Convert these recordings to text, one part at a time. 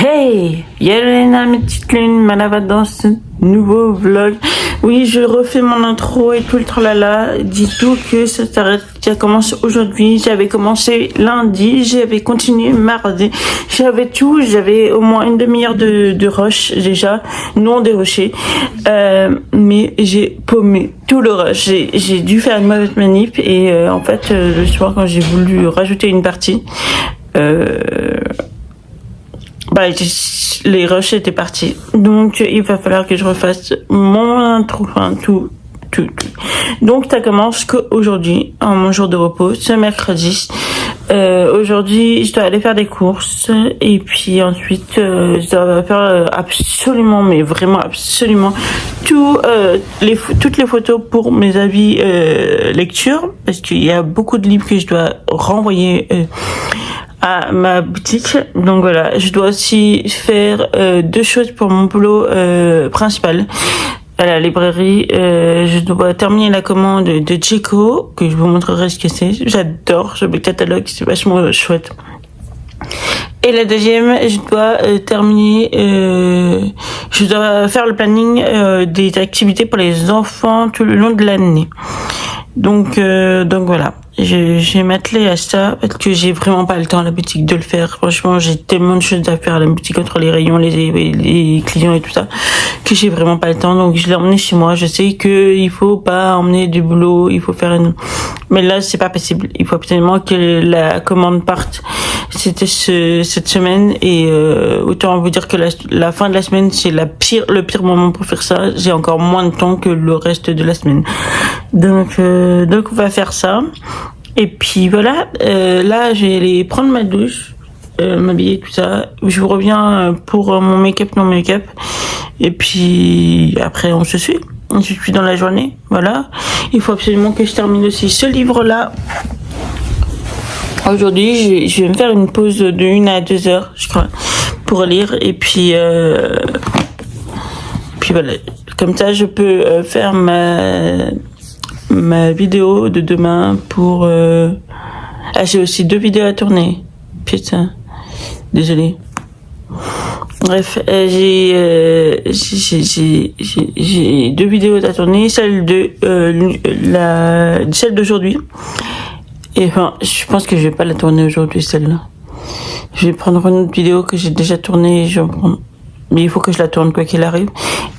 Hey, Yelena, mes petites lunes, Malava dans ce nouveau vlog. Oui, je refais mon intro et tout le tralala. Dis-tout que ça s'arrête, ça commence aujourd'hui. J'avais commencé lundi, j'avais continué mardi. J'avais tout, j'avais au moins une demi-heure de rush déjà, non des rochers. Mais j'ai paumé tout le rush. J'ai dû faire une mauvaise manip et en fait, le soir quand j'ai voulu rajouter une partie, les rushs étaient partis. Donc, il va falloir que je refasse mon intro, enfin, tout. Donc, ça commence qu'aujourd'hui, en mon jour de repos, ce mercredi. Aujourd'hui, je dois aller faire des courses. Et puis ensuite, je dois faire absolument, mais vraiment absolument, toutes les photos pour mes avis lecture. Parce qu'il y a beaucoup de livres que je dois renvoyer à ma boutique. Donc voilà, je dois aussi faire deux choses pour mon boulot principal à la librairie. Je dois terminer la commande de Djeko, que je vous montrerai ce que c'est. J'adore le catalogue, c'est vachement chouette. Et la deuxième, je dois terminer, je dois faire le planning des activités pour les enfants tout le long de l'année. Donc voilà, je vais m'atteler à ça parce que j'ai vraiment pas le temps à la boutique de le faire. Franchement, j'ai tellement de choses à faire à la boutique entre les rayons, les clients et tout ça, que j'ai vraiment pas le temps. Donc je l'ai emmené chez moi. Je sais que il faut pas emmener du boulot, il faut faire mais là c'est pas possible. Il faut absolument que la commande parte. C'était cette semaine et autant vous dire que la fin de la semaine c'est le pire moment pour faire ça. J'ai encore moins de temps que le reste de la semaine. Donc on va faire ça. Et puis voilà, là je vais aller prendre ma douche, m'habiller, tout ça. Je vous reviens pour mon make-up, non make-up. Et puis après on se suit. Je suis dans la journée, voilà. Il faut absolument que je termine aussi ce livre-là. Aujourd'hui, je vais me faire une pause de 1 à 2 heures, je crois, pour lire. Et puis voilà. Comme ça, je peux faire ma vidéo de demain pour... j'ai aussi 2 vidéos à tourner. Putain, désolée. Bref, j'ai 2 vidéos à tourner, celle d'aujourd'hui. Et enfin, je pense que je vais pas la tourner aujourd'hui, celle-là. Je vais prendre une autre vidéo que j'ai déjà tournée, mais il faut que je la tourne quoi qu'il arrive.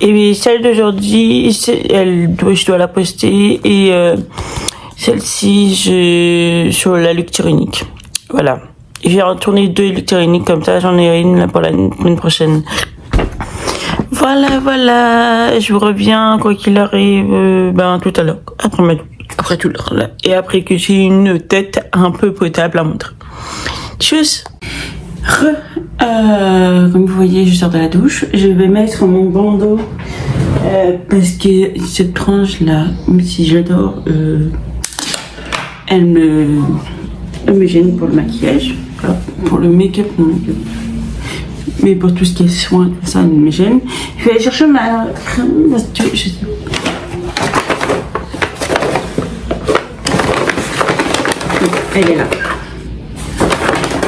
Et celle d'aujourd'hui, je dois la poster et celle-ci, sur la lecture unique. Voilà. Je vais en tourner 2 lectures uniques comme ça, j'en ai une là pour la semaine prochaine. Voilà, je vous reviens quoi qu'il arrive, tout à l'heure, après tout l'heure là, et après que j'ai une tête un peu potable à montrer. Tchuss. Comme vous voyez, je sors de la douche, je vais mettre mon bandeau parce que cette tranche là, même si j'adore, elle me gêne pour le maquillage. Pour le make-up, non, mais pour tout ce qui est soin, tout ça, elle me gêne. Je vais aller chercher ma crème. Elle est là.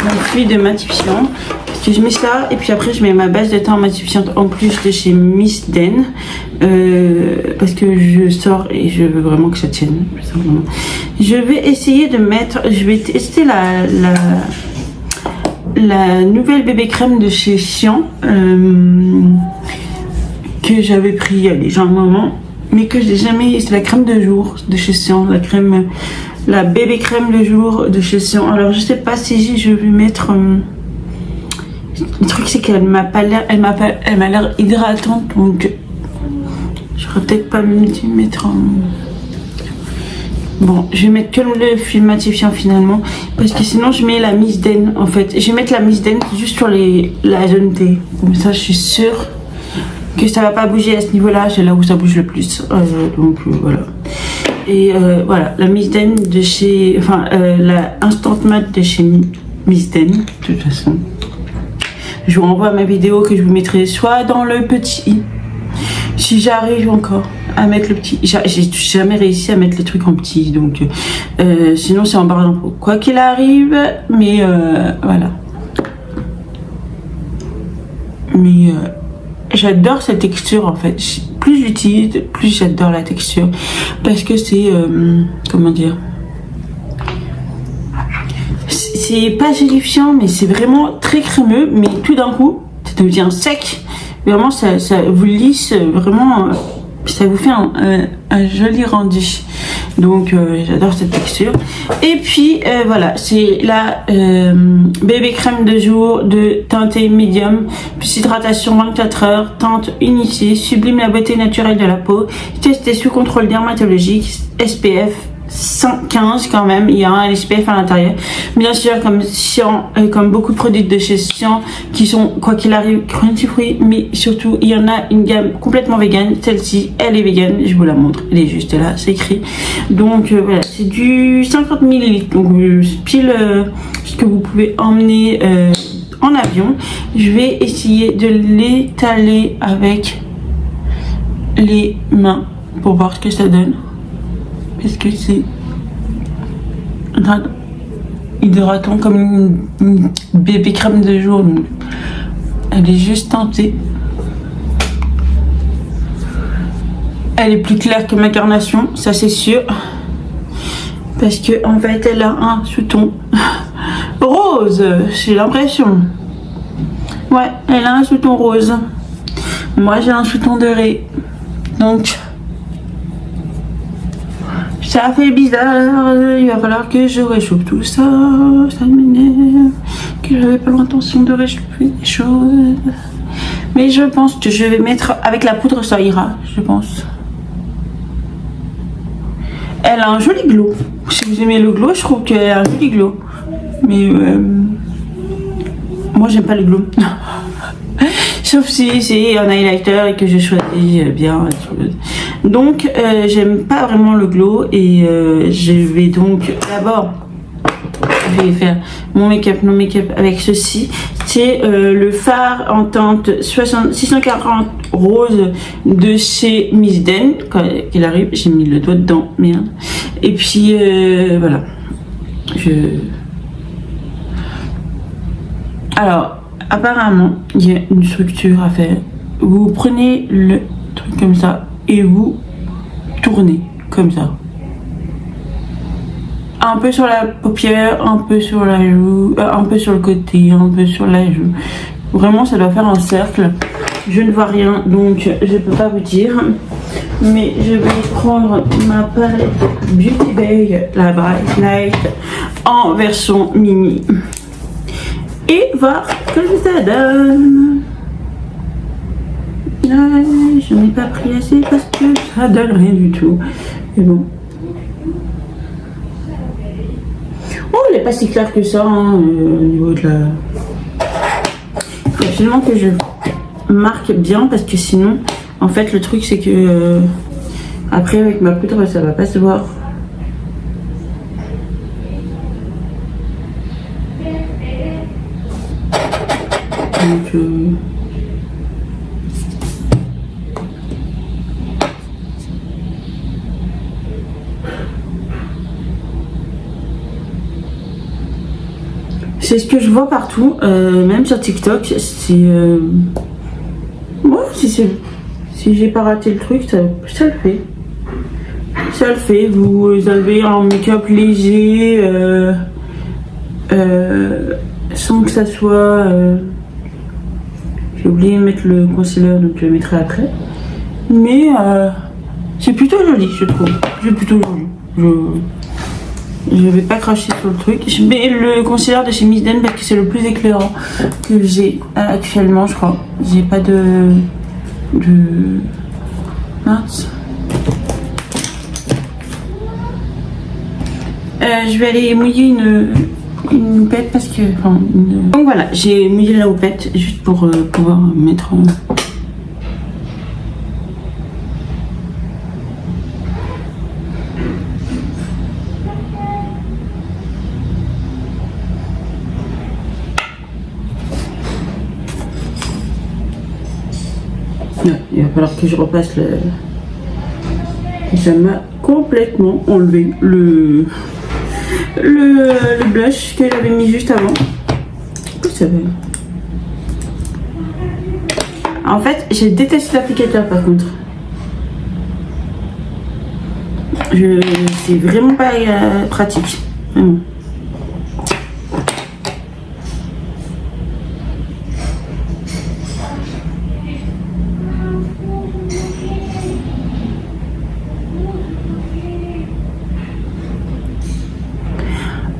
Ma fluide de matifiant. Parce que je mets ça et puis après je mets ma base de teint matifiante en plus de chez Miss Den. Parce que je sors et je veux vraiment que ça tienne. Je vais essayer de mettre. Je vais tester la nouvelle bébé crème de chez Sian que j'avais pris il y a déjà un moment, mais que j'ai jamais. C'est la crème de jour de chez Sian, la bébé crème de jour de chez Sian. Alors je sais pas si je vais mettre. Le truc c'est qu'elle m'a pas l'air, elle m'a l'air hydratante, donc j'aurais peut-être pas dû mettre. Bon, je vais mettre que le film matifiant finalement, parce que sinon je mets la Miss Den en fait. Je vais mettre la Miss Den juste sur la zone T. Comme ça je suis sûre que ça va pas bouger à ce niveau-là, c'est là où ça bouge le plus. Voilà. Et voilà, la Miss Den de chez... la Instant Matte de chez Miss Den, de toute façon. Je vous renvoie à ma vidéo que je vous mettrai soit dans le petit Si j'arrive encore à mettre le petit, j'ai jamais réussi à mettre les trucs en petit, donc sinon c'est en barre d'impôt. Quoi qu'il arrive, mais voilà. Mais j'adore cette texture en fait. Plus j'utilise, plus j'adore la texture. Parce que c'est... comment dire, c'est pas gélifiant, mais c'est vraiment très crémeux. Mais tout d'un coup, ça devient sec. Vraiment, ça vous lisse. Vraiment, ça vous fait un joli rendu. Donc j'adore cette texture. Et puis voilà, c'est la bébé crème de jour de teintée médium, plus hydratation 24 heures, teinte unifiée, sublime la beauté naturelle de la peau, testée sous contrôle dermatologique, SPF 115 quand même, il y a un SPF à l'intérieur. Bien sûr, comme beaucoup de produits de chez Cyan qui sont, quoi qu'il arrive, cruelty free, mais surtout, il y en a une gamme complètement vegan. Celle-ci, elle est vegan, je vous la montre, elle est juste là, c'est écrit. Donc voilà, c'est du 50 ml, donc pile ce que vous pouvez emmener en avion. Je vais essayer de l'étaler avec les mains pour voir ce que ça donne. Parce que c'est hydratant comme une bébé crème de jour. Donc elle est juste teintée. Elle est plus claire que ma carnation, ça c'est sûr. Parce que en fait elle a un sous-ton rose, j'ai l'impression. Ouais, elle a un sous-ton rose. Moi j'ai un sous-ton doré. Donc ça fait bizarre, il va falloir que je réchauffe tout ça, ça m'énerve, que j'avais pas l'intention de réchauffer des choses. Mais je pense que je vais mettre, avec la poudre ça ira, je pense. Elle a un joli glow, si vous aimez le glow, je trouve qu'elle a un joli glow. Mais moi j'aime pas le glow. Sauf si c'est un highlighter et que je choisis bien. Donc j'aime pas vraiment le glow et je vais donc d'abord je vais faire mon make-up avec ceci. C'est le fard en teinte 640 rose de chez Miss Den. Quand il arrive, j'ai mis le doigt dedans, merde. Et puis voilà. Alors apparemment, il y a une structure à faire. Vous prenez le truc comme ça et vous tournez comme ça. Un peu sur la paupière, un peu sur la joue, un peu sur le côté, un peu sur la joue. Vraiment, ça doit faire un cercle. Je ne vois rien, donc je peux pas vous dire. Mais je vais prendre ma palette Beauty Bay, la Bright Light, en version mini. Et voir ce que ça donne. Je n'ai pas pris assez parce que ça donne rien du tout. Mais bon. Oh, elle n'est pas si claire que ça hein, au niveau de la... Il faut absolument que je marque bien parce que sinon, en fait, le truc c'est que après avec ma poudre, ça va pas se voir. Donc, c'est ce que je vois partout, même sur TikTok. C'est moi, si j'ai pas raté le truc, ça le fait. Ça le fait. Vous avez un make-up léger, sans que ça soit. J'ai oublié de mettre le concealer, donc je le mettrai après. Mais c'est plutôt joli, je trouve. C'est plutôt joli. Je vais pas cracher sur le truc. Je mets le concealer de chez Miss Den parce que c'est le plus éclairant que j'ai actuellement, je crois. J'ai pas de mince. Je vais aller mouiller une houppette parce que... Enfin, donc voilà, j'ai mouillé la houppette juste pour pouvoir mettre... Ouais. il va falloir que je repasse le... Ça m'a complètement enlevé le blush que j'avais mis juste avant. Ça va. En fait, je déteste l'applicateur par contre. C'est vraiment pas pratique. Vraiment.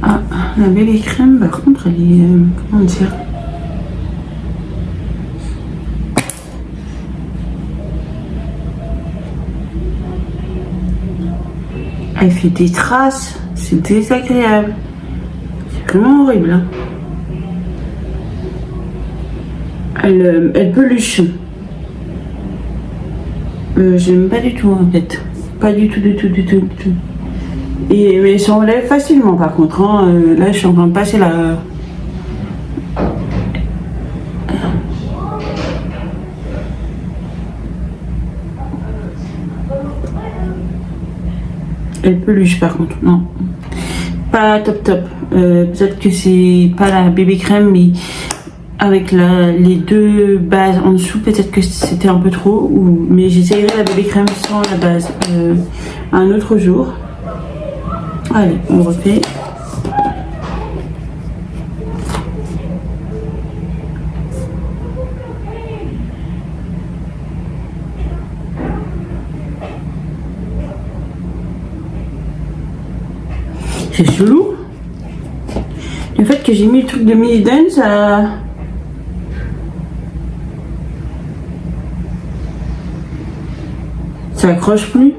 Ah, la bébé crème, par contre, elle est... comment dire? Elle fait des traces, c'est désagréable. C'est vraiment horrible. Hein. Elle peluche. J'aime pas du tout en fait. Pas du tout, du tout. Et mais ça enlève facilement par contre. Hein. Là je suis en train de passer la... Elle peluche par contre, non. Pas top. Peut-être que c'est pas la bébé crème, mais avec les deux bases en dessous, peut-être que c'était un peu trop. Mais j'essayerai la bébé crème sans la base un autre jour. Allez, on refait. C'est chelou. Le fait que j'ai mis le truc de Miss Den, ça accroche plus.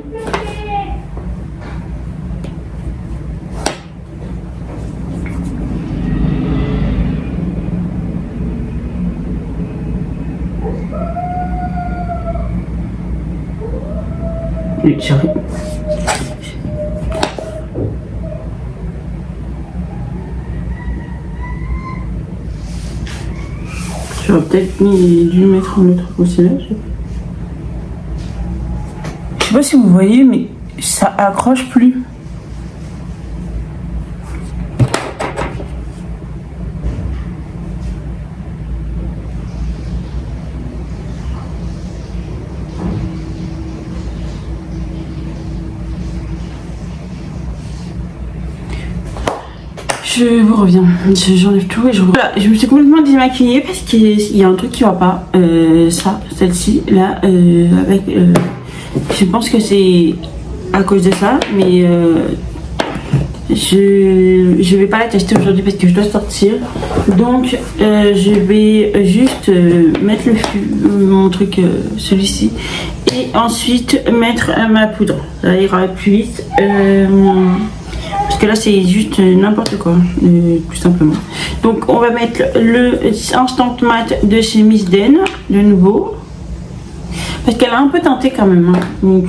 J'arrive. J'aurais peut-être dû mettre un autre concealer. Je sais pas si vous voyez, mais ça accroche plus. Je vous reviens, j'enlève tout et je reviens. Voilà, je me suis complètement démaquillée parce qu'il y a un truc qui va pas. Celle-ci, là, avec... je pense que c'est à cause de ça, mais je vais pas la tester aujourd'hui parce que je dois sortir. Donc, je vais juste mettre mon truc, celui-ci, et ensuite mettre ma poudre. Ça ira plus vite. Parce que là c'est juste n'importe quoi, tout simplement. Donc on va mettre le Instant Matte de chez Miss Den, de nouveau. Parce qu'elle a un peu teinté quand même. Hein. Donc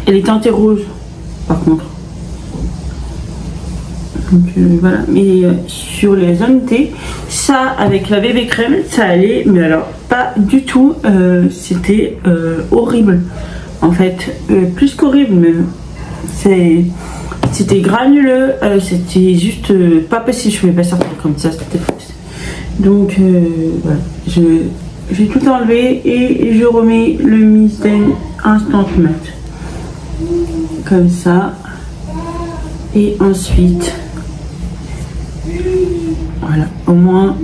elle est teintée rose par contre. Donc voilà. Mais sur les zones T, ça avec la bébé crème, ça allait. Mais alors pas du tout. C'était horrible. En fait, plus qu'horrible même. C'était granuleux, c'était juste pas possible, je pouvais pas sortir comme ça, c'était donc voilà, j'ai tout enlevé et je remets le Miss Den Instant Matte comme ça, et ensuite voilà, au moins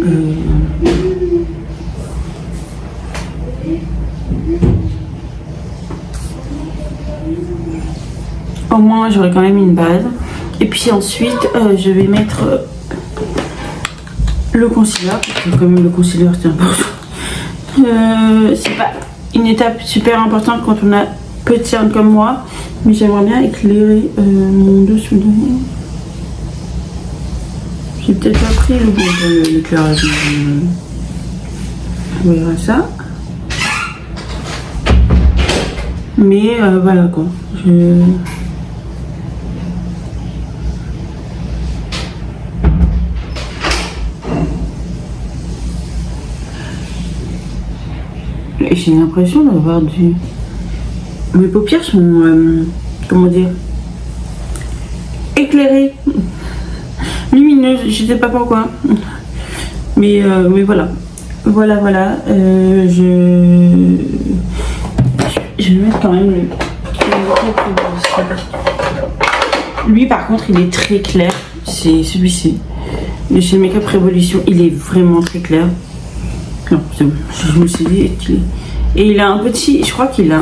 j'aurai quand même une base. Et puis ensuite je vais mettre le concealer, parce que comme le concealer c'est important. C'est pas une étape super importante quand on a peu de cernes comme moi, mais j'aimerais bien éclairer mon dessous de nez. J'ai peut-être pas pris le bon l'éclairage. On verra ça. Mais voilà quoi. Et j'ai l'impression d'avoir du... Mes paupières sont, comment dire, éclairées, lumineuses, je sais pas pourquoi. Mais voilà. Voilà. Je vais mettre quand même le... Lui par contre il est très clair, c'est celui-ci. De chez Make Up Revolution, il est vraiment très clair. Non, c'est bon, je me suis dit qu'il est... Et il a un petit, je crois qu'il a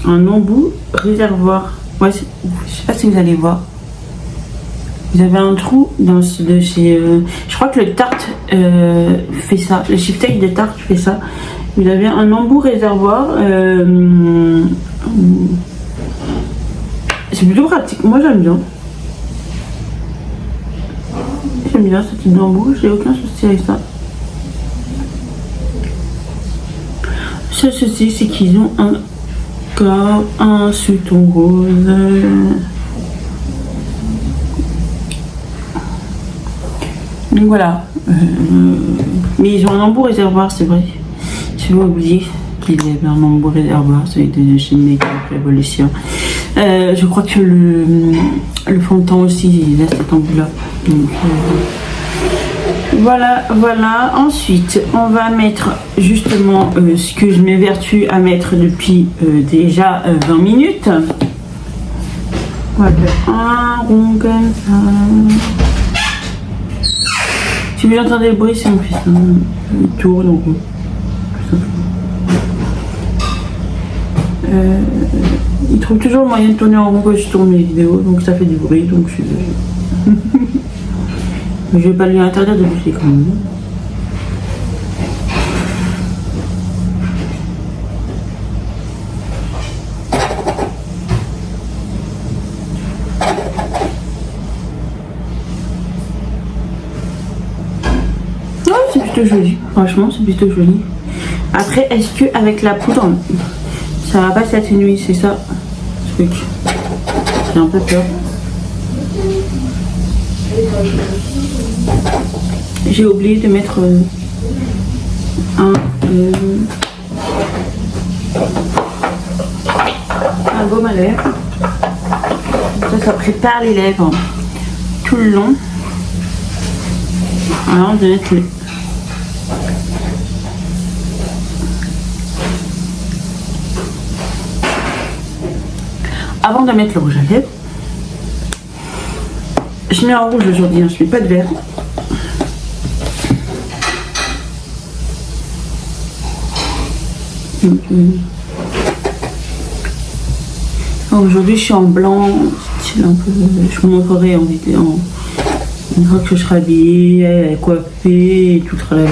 un embout réservoir. Ouais, je sais pas si vous allez voir. Vous avez un trou dans de chez... je crois que le Tarte fait ça. Le Shift Take de Tarte fait ça. Vous avez un embout réservoir. C'est plutôt pratique. Moi j'aime bien. J'aime bien ce type d'embout. J'ai aucun souci avec ça. Seul souci c'est qu'ils ont un sous-ton rose. Donc voilà. Mais ils ont un embout réservoir, c'est vrai. Je vais oublier qu'ils avaient un embout réservoir, celui de chez Make Up Revolution. Je crois que le fond de teint aussi, il a cet embout-là. Donc voilà. Ensuite, on va mettre justement ce que je m'évertue à mettre depuis déjà 20 minutes. On va faire un rond comme ça. Si vous entendez le bruit, c'est mon fils. Il tourne en rond. Il trouve toujours le moyen de tourner en rond quand je tourne mes vidéos, donc ça fait du bruit, donc je suis désolée. Mais je vais pas lui interdire de bouger quand même. C'est plutôt joli, franchement c'est plutôt joli. Après, est-ce que avec la poudre ça va pas s'atténuer, c'est ça le truc. J'ai un peu peur. J'ai oublié de mettre un baume à lèvres. Ça prépare les lèvres tout le long. Alors de mettre avant de mettre le rouge à lèvres, je mets en rouge aujourd'hui, hein, je mets pas de vert. Aujourd'hui je suis en blanc, un peu, je vous montrerai en vidéo une fois que je serai habillée, coiffée et tout sera là.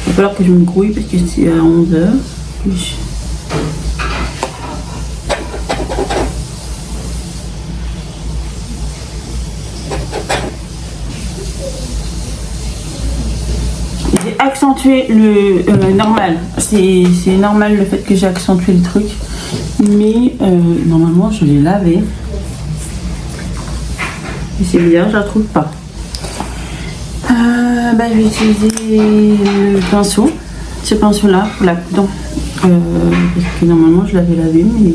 Il va falloir que je me grouille parce que c'est à 11h. J'ai accentué le normal. C'est normal le fait que j'ai accentué le truc. Mais normalement je l'ai lavé. Et c'est bizarre, je la trouve pas. Je vais utiliser le pinceau. Ce pinceau là pour la poudre. Parce que normalement je l'avais lavé, mais...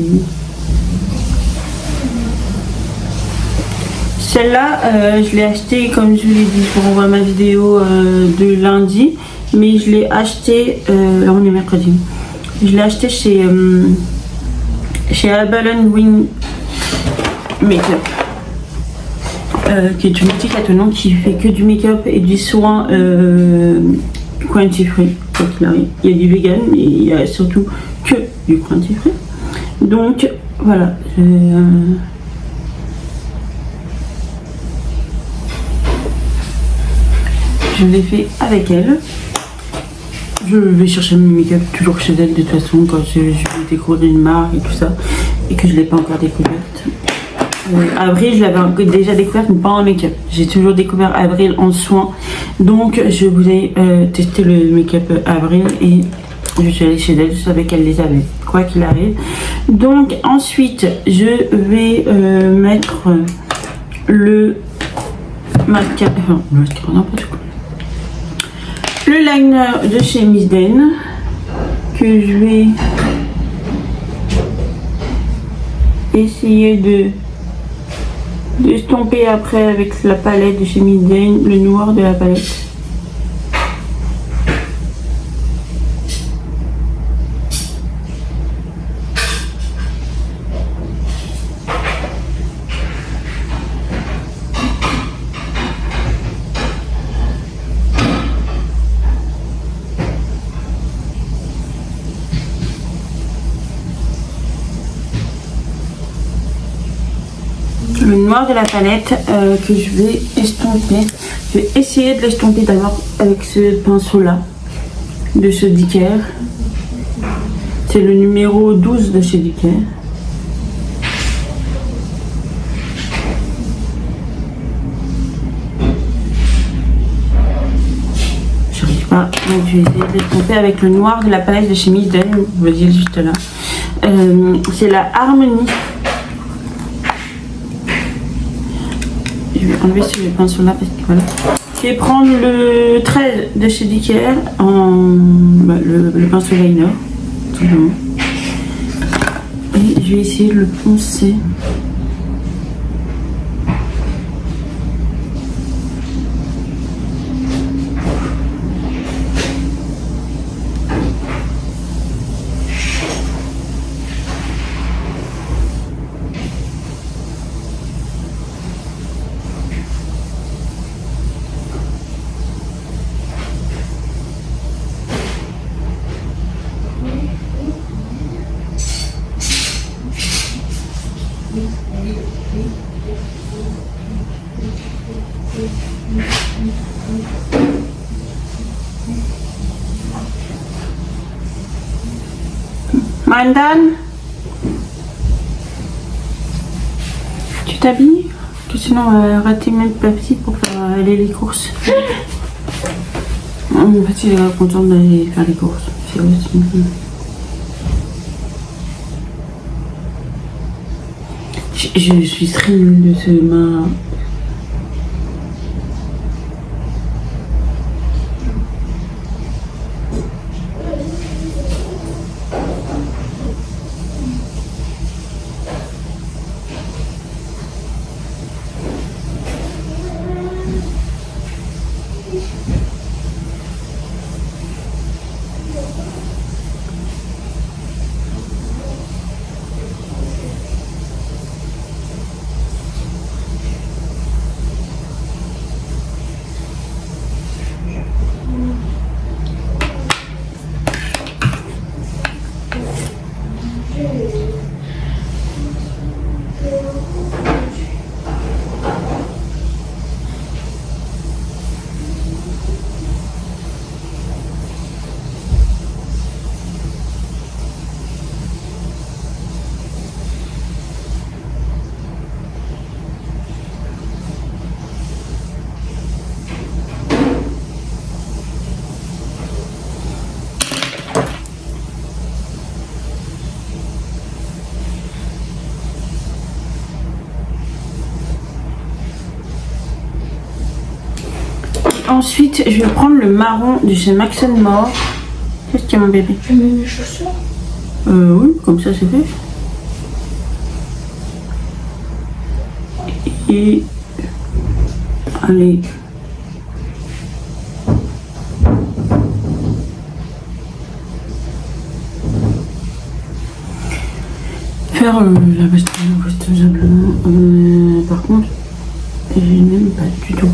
Celle-là, je l'ai achetée, comme je vous l'ai dit, je vous renvoie ma vidéo de lundi. Mais je l'ai achetée, on est mercredi. Je l'ai achetée chez Abalone Wing Makeup. Qui est une boutique à Tonon qui fait que du make-up et du soin cruelty free. Il y a du vegan, mais il y a surtout que du cruelty free. Donc voilà. Je l'ai fait avec elle. Je vais chercher mon make-up toujours chez elle de toute façon quand je vais découvrir une marque et tout ça et que je ne l'ai pas encore découverte. Avril, je l'avais déjà découverte, mais pas en make-up. J'ai toujours découvert Avril en soins. Donc, je voulais tester le make-up Avril et je suis allée chez elle. Je savais qu'elle les avait, quoi qu'il arrive. Donc, ensuite, je vais mettre le mascara. Enfin, le mascara, n'importe quoi. Le liner de chez Miss Den que que je vais essayer de d'estomper après avec la palette de chez Midden, le noir de la palette. Le noir de la palette que je vais estomper. Je vais essayer de l'estomper d'abord avec ce pinceau là de chez Dicker. C'est le numéro 12 de chez Dicker. J'arrive pas, donc je vais essayer de l'estomper avec le noir de la palette de chez Midden. Je vous dis juste là. C'est la Harmonie. Je vais enlever ce pinceau là parce que voilà. Je vais prendre le 13 de chez Dicker en le pinceau liner, tout simplement. Et je vais essayer de le poncer. Mandan, tu t'habilles? Que sinon on va rater même Pepsi pour faire aller les courses. En fait, il est content d'aller faire les courses. C'est aussi... Je suis très nulle de ce main. Ensuite, je vais prendre le marron de chez Max & More. Qu'est-ce qu'il y a, mon bébé? Je mets mes chaussures. Oui, comme ça c'est fait. Et allez. Faire la pastille simplement. Par contre, je n'aime pas du tout.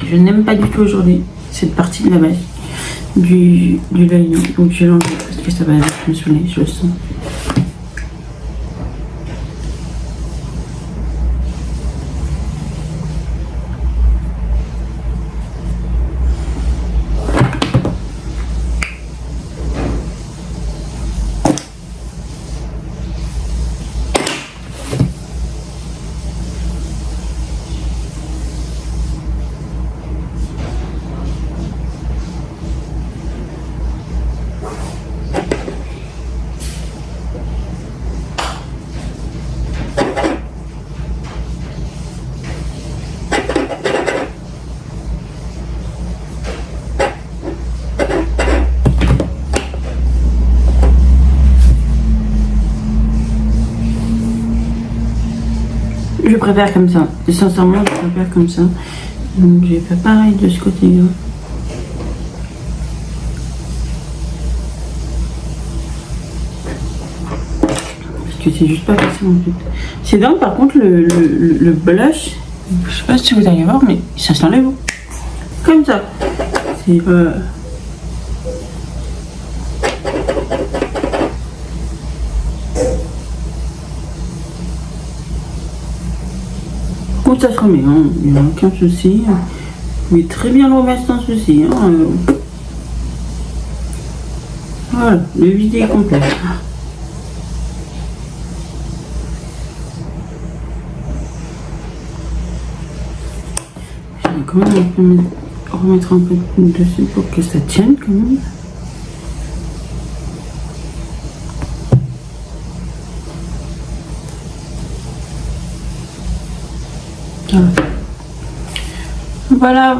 Je n'aime pas du tout aujourd'hui cette partie de la base du liner. Donc je vais l'enlever parce que ça va me saouler, je le sens. Je préfère comme ça. Et sincèrement, je préfère comme ça. Donc j'ai fait pareil de ce côté-là. Parce que c'est juste pas facile en fait. C'est dingue par contre le blush. Je sais pas si vous allez voir, mais ça s'enlève. Comme ça. C'est bon, ça se remet, hein. Il n'y a aucun souci. Mais très bien le remettre sans souci. Hein. Voilà, le vide est complet. J'ai quand même un peu remettre un peu dessus pour que ça tienne quand même.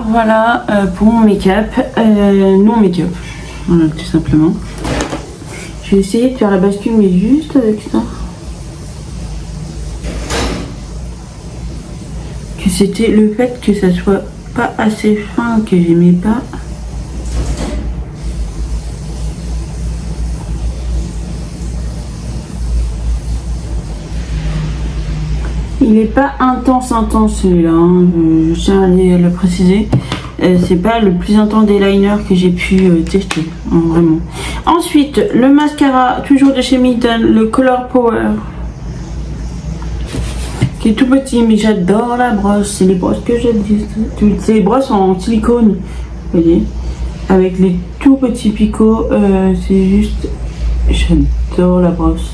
Voilà pour mon make-up, non make-up, voilà tout simplement. Je vais essayer de faire la bascule mais juste avec ça. Que c'était le fait que ça soit pas assez fin que j'aimais pas. Il n'est pas intense celui-là, hein. Je tiens à le préciser. C'est pas le plus intense des liners que j'ai pu tester, hein, vraiment. Ensuite, le mascara, toujours de chez Milton, le Color Power. Qui est tout petit, mais j'adore la brosse. C'est les brosses que j'adore. C'est les brosses en silicone, vous voyez. Avec les tout petits picots, c'est juste... J'adore la brosse.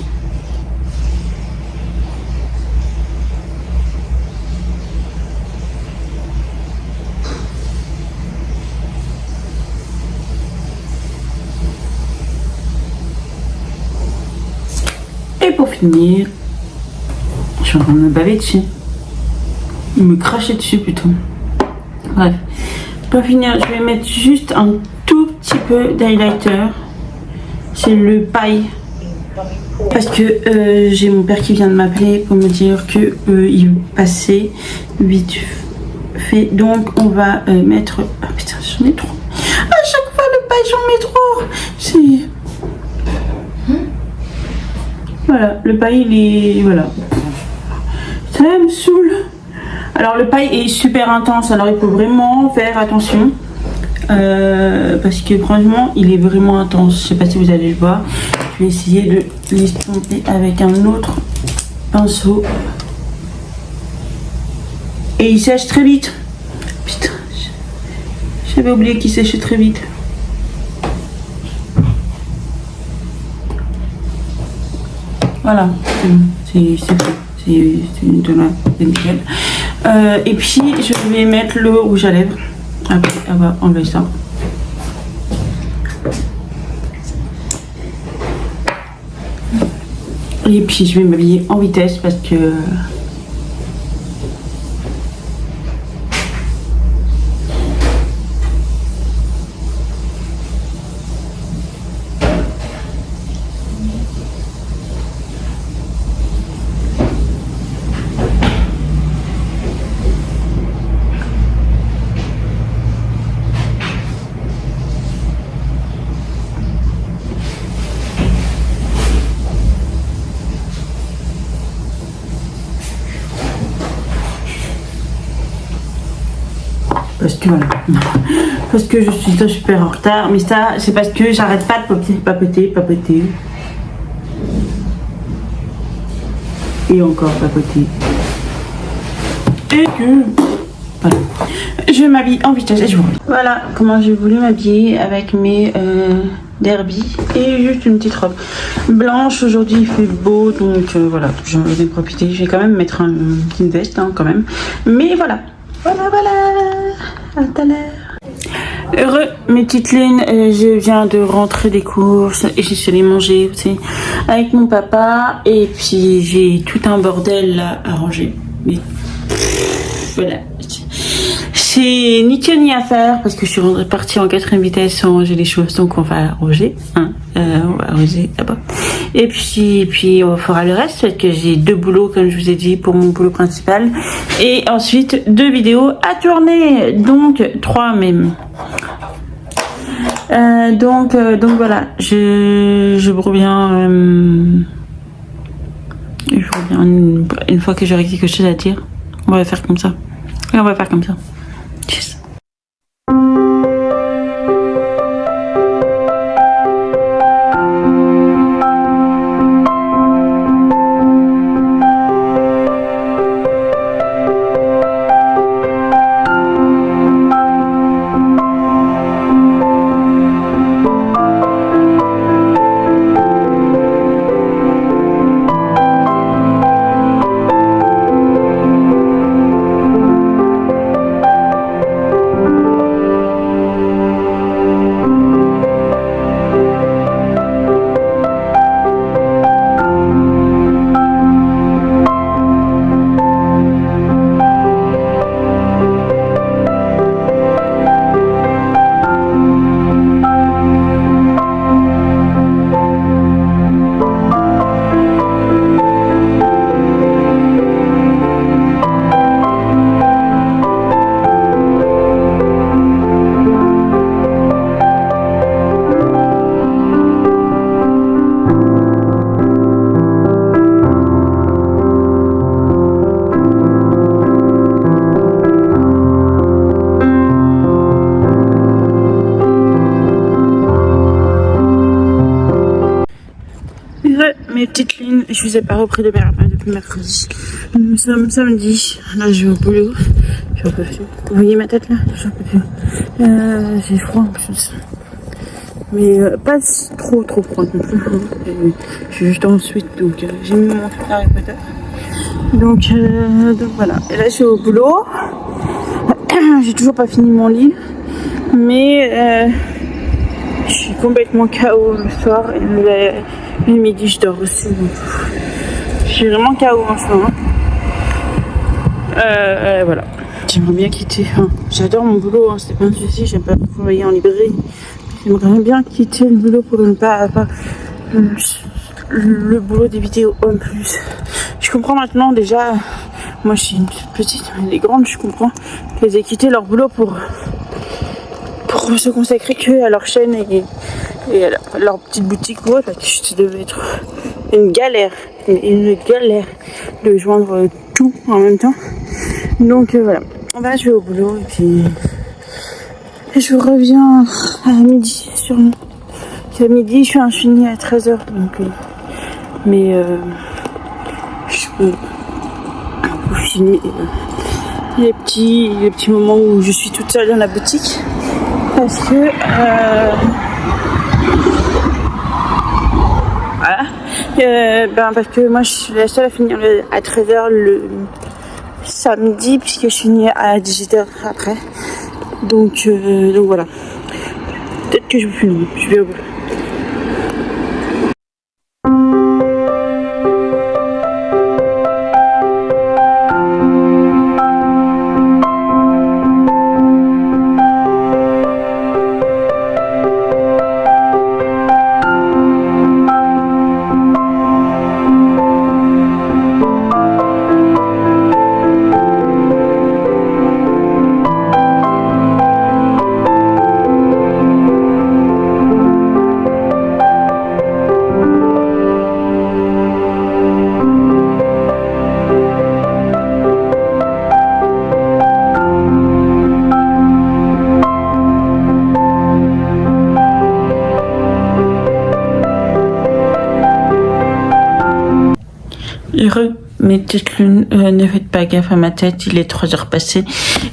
Et pour finir, je suis en train de me baver dessus. Me cracher dessus plutôt. Bref. Pour finir, je vais mettre juste un tout petit peu d'highlighter. C'est le paille. Parce que j'ai mon père qui vient de m'appeler pour me dire que il passait vite fait. Donc on va mettre... Ah putain, j'en ai trop. À chaque fois le paille, j'en mets trop. C'est... Voilà, le paille, il est... Voilà. Ça me saoule. Alors, le paille est super intense. Alors, il faut vraiment faire attention. Parce que, franchement, il est vraiment intense. Je sais pas si vous allez le voir. Je vais essayer de l'estomper avec un autre pinceau. Et il sèche très vite. Putain, j'avais oublié qu'il séchait très vite. Voilà, c'est de la nickel. Et puis je vais mettre le rouge à lèvres. Après, on va enlever ça. Et puis je vais m'habiller en vitesse parce que... Parce que voilà, parce que je suis super en retard, mais ça c'est parce que j'arrête pas de papoter. Et encore papoter. Et que... Voilà. Je m'habille en vitesse et je vous reviens. Voilà comment j'ai voulu m'habiller avec mes derby et juste une petite robe blanche. Aujourd'hui il fait beau donc voilà, j'en vais profiter. Je vais quand même mettre une petite veste hein, quand même. Mais voilà. Voilà. À tout à l'heure. Heureux, mes petites lunes, je viens de rentrer des courses et je suis allée manger aussi avec mon papa et puis j'ai tout un bordel là à ranger. Mais voilà, c'est ni queue ni à faire parce que je suis partie en 4e vitesse sans ranger les choses, donc on va ranger, hein, on va ranger là-bas. puis on fera le reste, parce que j'ai 2 boulots, comme je vous ai dit, pour mon boulot principal. Et ensuite, 2 vidéos à tourner. Donc, 3 même. Donc voilà, je vous reviens, une fois que j'aurai quelque chose à dire. On va faire comme ça. Et on va faire comme ça. Yes. Mes petites lignes, je vous ai pas repris depuis mercredi. Nous sommes samedi, là je vais au boulot, j'en peux plus. Vous voyez ma tête là? J'en peux plus. J'ai froid en plus. Mais pas trop froid non plus. Je suis juste en suite, donc j'ai mis mon Harry Potter. Donc voilà. Et là je suis au boulot. J'ai toujours pas fini mon lit. Mais je suis complètement KO le soir et le midi je dors aussi. Je suis vraiment KO en ce moment. Voilà. J'aimerais bien quitter. Enfin, j'adore mon boulot, hein, c'est pas un souci. J'aime pas travailler en librairie. J'aimerais bien quitter le boulot pour ne pas avoir le boulot des vidéos en plus. Je comprends maintenant déjà. Moi je suis une petite, mais les grandes, je comprends qu'elles aient quitté leur boulot pour se consacrer que à leur chaîne et à leur petite boutique ou autre. Ça devait être une galère de joindre tout en même temps. Donc voilà, je vais au boulot et puis je reviens à midi sûrement. C'est à midi, je finis à 13h donc je peux finir les petits moments où je suis toute seule dans la boutique. Parce que voilà. Parce que moi je suis la seule à finir à 13h le samedi, puisque je finis à 18h après. Donc voilà. Peut-être que je vous filme, je vais au bout. Mes petites lunes, ne faites pas gaffe à ma tête, il est 3h passées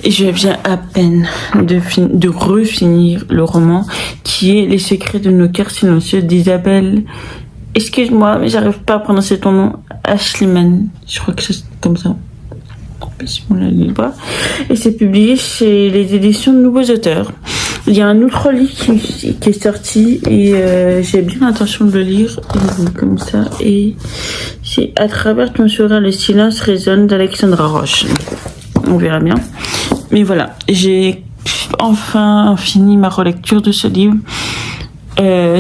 et je viens à peine de refinir le roman qui est Les secrets de nos cœurs silencieux d'Isabelle. Excuse-moi, mais j'arrive pas à prononcer ton nom. Ashliman, je crois que c'est comme ça. Et c'est publié chez les éditions de Nouveaux Auteurs. Il y a un autre livre qui est sorti et j'ai bien l'intention de le lire comme ça. Et c'est À travers ton sourire, le silence résonne d'Alexandra Roche. On verra bien. Mais voilà, j'ai enfin fini ma relecture de ce livre.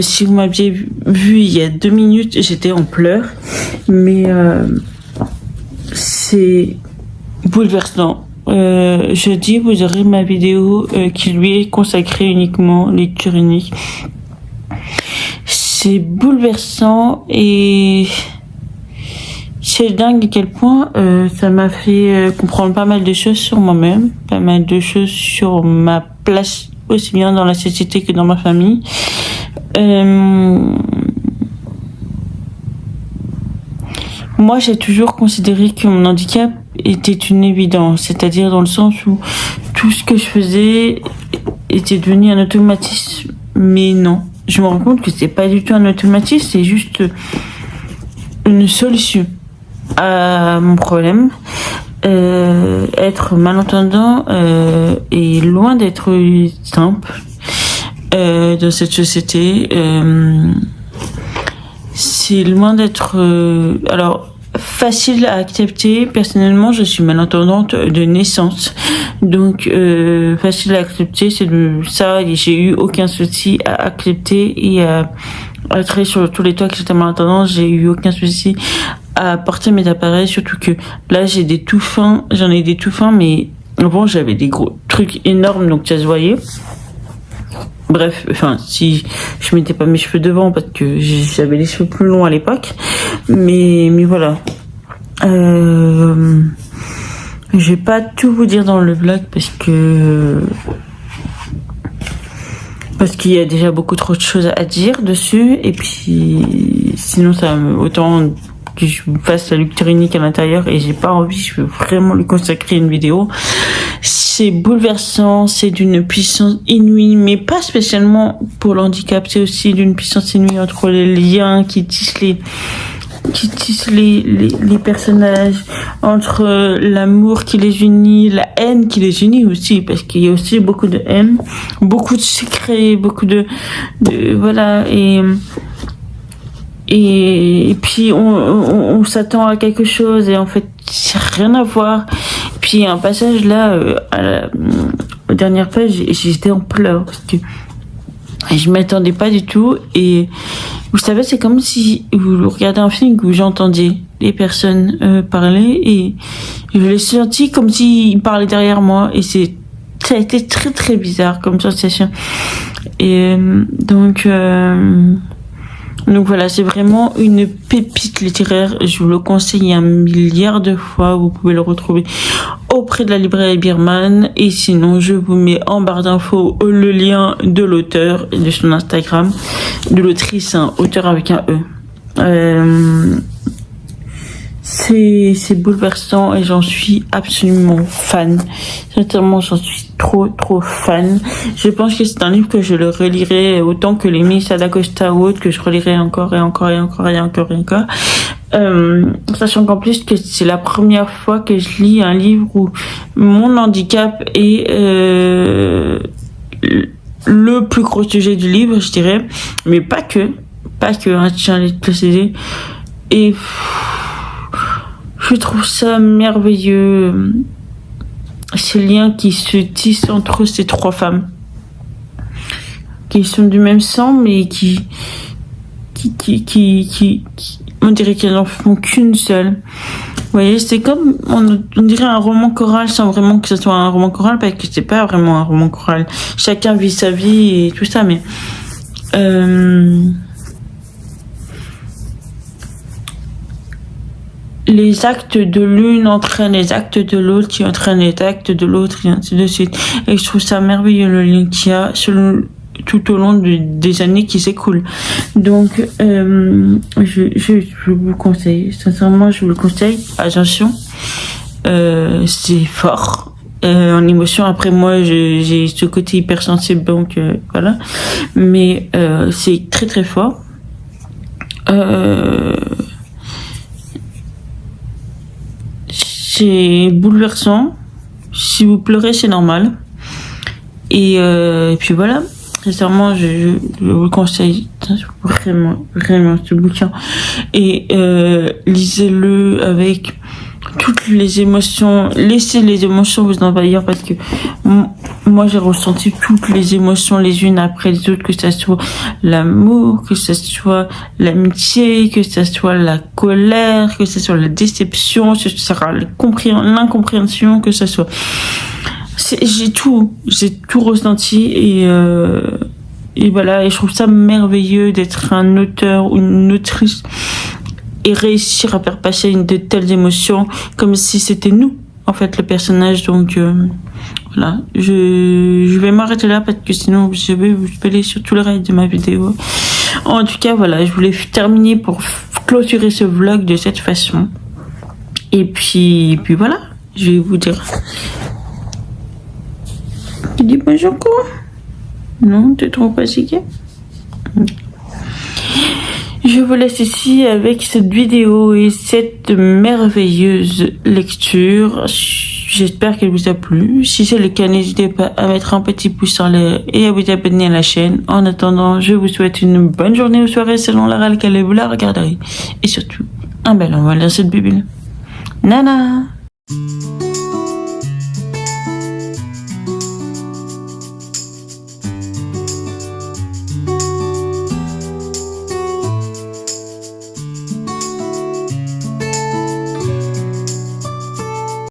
Si vous m'aviez vu il y a 2 minutes, j'étais en pleurs, mais c'est bouleversant. Jeudi, vous aurez ma vidéo qui lui est consacrée uniquement, lecture unique. C'est bouleversant et c'est dingue à quel point ça m'a fait comprendre pas mal de choses sur moi-même, pas mal de choses sur ma place aussi bien dans la société que dans ma famille. Moi, j'ai toujours considéré que mon handicap était une évidence, c'est-à-dire dans le sens où tout ce que je faisais était devenu un automatisme. Mais non, je me rends compte que c'est pas du tout un automatisme, c'est juste une solution à mon problème. Être malentendant est loin d'être simple dans cette société. C'est loin d'être alors facile à accepter. Personnellement, je suis malentendante de naissance, donc facile à accepter, c'est de ça. Et j'ai eu aucun souci à accepter et à créer sur tous les toits que j'étais malentendante. J'ai eu aucun souci à porter mes appareils, surtout que là j'ai des tout fins, j'en ai des tout fins, mais avant j'avais des gros trucs énormes, donc ça se voyait. Bref, enfin, si je mettais pas mes cheveux devant parce que j'avais les cheveux plus longs à l'époque, mais voilà. Je vais pas tout vous dire dans le vlog parce qu'il y a déjà beaucoup trop de choses à dire dessus, et puis sinon ça autant que je fasse la lecture unique à l'intérieur, et j'ai pas envie, je veux vraiment lui consacrer une vidéo. C'est bouleversant, c'est d'une puissance inouïe, mais pas spécialement pour le handicap, c'est aussi d'une puissance inouïe entre les liens qui tissent les personnages, entre l'amour qui les unit, la haine qui les unit aussi, parce qu'il y a aussi beaucoup de haine, beaucoup de secrets, beaucoup de voilà, et puis on s'attend à quelque chose et en fait ça n'a rien à voir. Puis il y a un passage là aux dernières pages, j'étais en pleurs parce que je m'attendais pas du tout, et vous savez, c'est comme si vous regardez un film que vous entendiez les personnes parler, et je l'ai senti comme s'ils parlaient derrière moi, et ça a été très très bizarre comme sensation. Et donc voilà, c'est vraiment une pépite littéraire. Je vous le conseille 1 milliard de fois. Vous pouvez le retrouver auprès de la librairie Birman. Et sinon, je vous mets en barre d'infos le lien de l'auteur et de son Instagram. De l'autrice, hein, auteur avec un E. C'est bouleversant et j'en suis absolument fan. Sincèrement, j'en suis trop fan. Je pense que c'est un livre que je le relirai autant que les Miss Adacosta ou autres, que je relirai encore. Sachant qu'en plus que c'est la première fois que je lis un livre où mon handicap est le plus gros sujet du livre, je dirais. Mais pas que, hein, je tiens à le préciser. Et je trouve ça merveilleux, ces liens qui se tissent entre ces 3 femmes, qui sont du même sang, mais qui on dirait qu'elles n'en font qu'une seule. Vous voyez, c'est comme, on dirait un roman choral, sans vraiment que ce soit un roman choral, parce que c'est pas vraiment un roman choral. Chacun vit sa vie et tout ça, mais les actes de l'une entraînent les actes de l'autre, qui entraînent les actes de l'autre, et ainsi de suite. Et je trouve ça merveilleux, le lien qu'il y a tout au long des années qui s'écoulent. Donc, je vous conseille, sincèrement, je vous le conseille. Attention, c'est fort. En émotion, après moi, j'ai ce côté hypersensible, donc voilà. Mais c'est très très fort. C'est bouleversant. Si vous pleurez, c'est normal. Et puis voilà. Sincèrement, je vous le conseille vraiment ce bouquin. Et lisez-le avec toutes les émotions. Laissez les émotions vous envahir, parce que moi j'ai ressenti toutes les émotions les unes après les autres, que ça soit l'amour, que ça soit l'amitié, que ça soit la colère, que ça soit la déception, que ça soit l'incompréhension, que ça soit... J'ai tout ressenti et voilà, et je trouve ça merveilleux d'être un auteur ou une autrice et réussir à faire passer de telles émotions comme si c'était nous, en fait, le personnage. Donc voilà, je vais m'arrêter là parce que sinon je vais vous spoiler sur tout le reste de ma vidéo. En tout cas, voilà, je voulais terminer pour clôturer ce vlog de cette façon. Et puis voilà, je vais vous dire... Tu dis bonjour quoi? Non, t'es trop fatigué? Je vous laisse ici avec cette vidéo et cette merveilleuse lecture. J'espère qu'elle vous a plu. Si c'est le cas, n'hésitez pas à mettre un petit pouce en l'air et à vous abonner à la chaîne. En attendant, je vous souhaite une bonne journée ou soirée selon l'heure à laquelle vous la regarderez. Et surtout, un bel envol dans cette bubule. Nana!